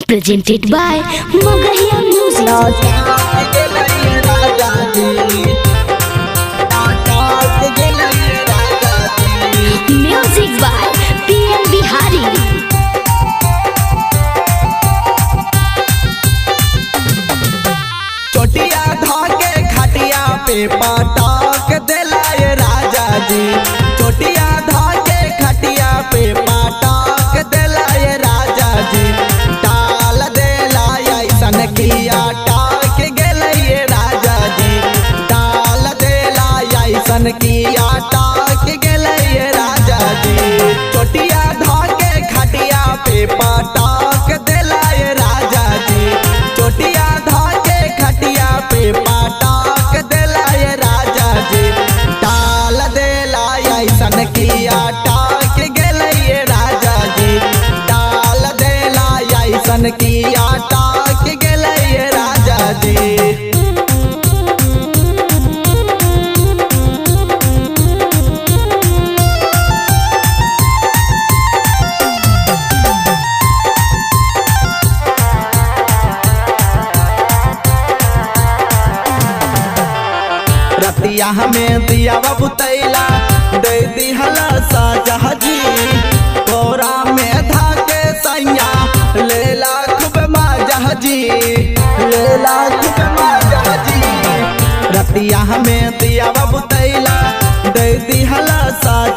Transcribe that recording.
Presented by Magahiya Music. Music by PM Bihari. चोटिया धाके खटिया पे पटाक दिलाए राजा जी। चोटिया धाके खटिया पे पटाक दिलाए राजा जी। डाल दिलाए ऐसन किया टाक गेलैये राजा जी। डाल दिलाए ऐसन किया टाक गेलैये राजा जी। चोटिया धाके खटिया पे पटाक दिलाए राजा जी। चोटिया धाके खटिया पे पटाक दिलाए राजा जी। डाल दिलाए ऐसन किया टाक गेलैये राजा जी। डाल दिलाए ऐसन किया टाक गेलैये राजा जी। रतिया हमें दिया बुतैला दे दिहला साजा जी। कोरा में धाके सैया लेला खूब माजा जी। लेला खूब माजा जी। रतिया हमें दिया बुतैला दे दिहला साजा